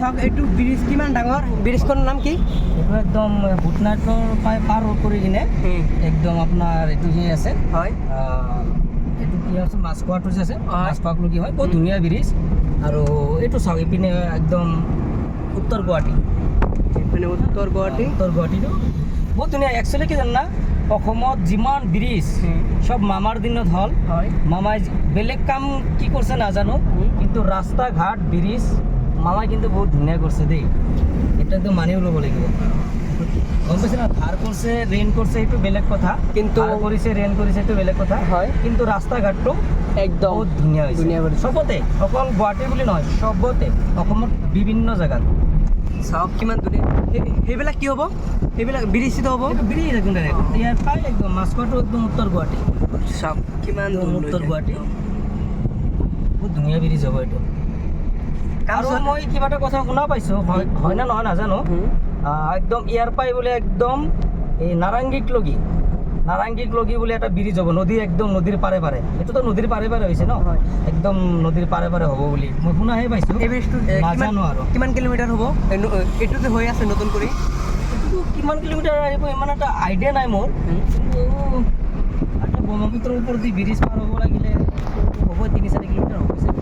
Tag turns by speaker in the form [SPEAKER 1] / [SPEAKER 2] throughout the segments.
[SPEAKER 1] চাওক এইটো ব্ৰিজ কিমান ডাঙৰ ব্ৰিজখনৰ নাম কি
[SPEAKER 2] এইটো একদম ভূটনাথৰ পাৰ কৰি কিনে একদম আপোনাৰ এইটো সেই আছে
[SPEAKER 1] হয়
[SPEAKER 2] এইটো কি আছে মাছখোৱাটো যে আছে মাছখোৱাকলো কি হয় বহুত ধুনীয়া ব্ৰিজ আৰু এইটো চাওক এইপিনে একদম উত্তৰ গুৱাহাটী
[SPEAKER 1] এইপিনে উত্তৰ
[SPEAKER 2] গুৱাহাটীটো বহুত ধুনীয়া একচুৱেলি কি জানা অসমত যিমান ব্ৰিজ সব মামাৰ দিনত হ'ল
[SPEAKER 1] হয়
[SPEAKER 2] মামাই বেলেগ কাম কি কৰিছে নাজানো কিন্তু ৰাস্তা ঘাট ব্ৰিজ মামাই কিন্তু বহুত ধুনীয়া কৰিছে দেই এটা একদম মানিও ল'ব লাগিব গম পাইছে না ধাৰ কৰিছে ৰেইন কৰিছে এইটো বেলেগ কথা
[SPEAKER 1] কিন্তু
[SPEAKER 2] কৰিছে ৰেইন কৰিছে এইটো বেলেগ কথা
[SPEAKER 1] হয়
[SPEAKER 2] কিন্তু ৰাস্তা ঘাটটো
[SPEAKER 1] একদম
[SPEAKER 2] বহুত ধুনীয়া হৈছে
[SPEAKER 1] ধুনীয়া কৰিছে
[SPEAKER 2] চবতে অকল গুৱাহাটী বুলি নহয় চবতে অসমত বিভিন্ন জেগাত
[SPEAKER 1] চাওক কিমান ধুনীয়া সেইবিলাক কি হ'ব সেইবিলাক ব্ৰিজটো হ'ব
[SPEAKER 2] এইটো ব্ৰিজ একদম ইয়াৰ পাই একদম মাছখোৱাটো একদম উত্তৰ গুৱাহাটী
[SPEAKER 1] চাওক কিমান
[SPEAKER 2] উত্তৰ গুৱাহাটী বহুত ধুনীয়া ব্ৰিজ হ'ব এইটো আৰু মই কিবা এটা কথা শুনা পাইছোঁ হয় নে নহয় নাজানো একদম ইয়াৰ পাই বোলে একদম এই নাৰাংগীক লগি বোলে এটা ব্ৰিজ হ'ব নদীৰ পাৰে পাৰে এইটোতো নদীৰ পাৰে পাৰে হৈছে ন একদম নদীৰ পাৰে পাৰে হ'ব বুলি মই শুনাহে পাইছোঁ
[SPEAKER 1] এই ব্ৰিজটো
[SPEAKER 2] নাজানো আৰু
[SPEAKER 1] কিমান কিলোমিটাৰ হ'ব এইটো যে হৈ আছে নতুন কৰি
[SPEAKER 2] এইটো কিমান কিলোমিটাৰ আহিব ইমান এটা আইডিয়া নাই মোৰ কিন্তু এটা ব্ৰহ্মপুত্ৰৰ ওপৰত দি ব্ৰিজ পাৰ হ'ব লাগিলে হ'ব 3-4 কিলোমিটাৰ হ'ব চাগে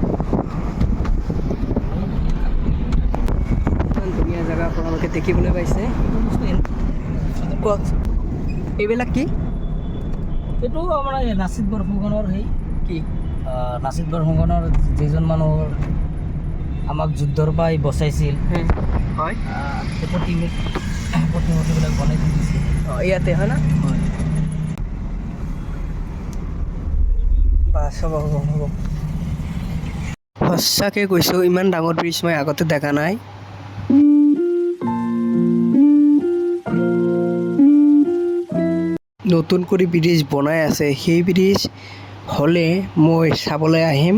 [SPEAKER 1] ইমান ধুনীয়া জেগা আপোনালোকে দেখিবলৈ পাইছে কওক এইবিলাক কি
[SPEAKER 2] এইটো আমাৰ লাচিত বৰফুকনৰ সেই
[SPEAKER 1] কি
[SPEAKER 2] লাচিত বৰফুকনৰ যিজন মানুহৰ আমাক যুদ্ধৰ পৰাই বচাইছিল
[SPEAKER 1] হয়
[SPEAKER 2] প্ৰতিমূৰ্তিবিলাক বনাই দি দিছিল
[SPEAKER 1] ইয়াতে হয় না
[SPEAKER 2] হয়
[SPEAKER 1] বাছ হ'ব সঁচাকৈ কৈছোঁ ইমান ডাঙৰ ব্ৰিজ মই আগতে দেখা নাই নতুন কৰি ব্ৰিজ বনাই আছে সেই ব্ৰিজ হ'লে মই চাবলৈ আহিম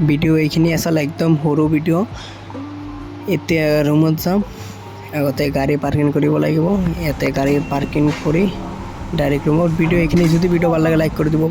[SPEAKER 1] ভিডিঅ' এইখিনি আছিলে একদম সৰু ভিডিঅ' এতিয়া ৰুমত যাম আগতে গাড়ী পাৰ্কিং কৰিব লাগিব ইয়াতে গাড়ী পাৰ্কিং কৰি ডাইৰেক্ট ৰুমত ভিডিঅ' এইখিনি যদি ভিডিঅ' ভাল লাগে লাইক কৰি দিব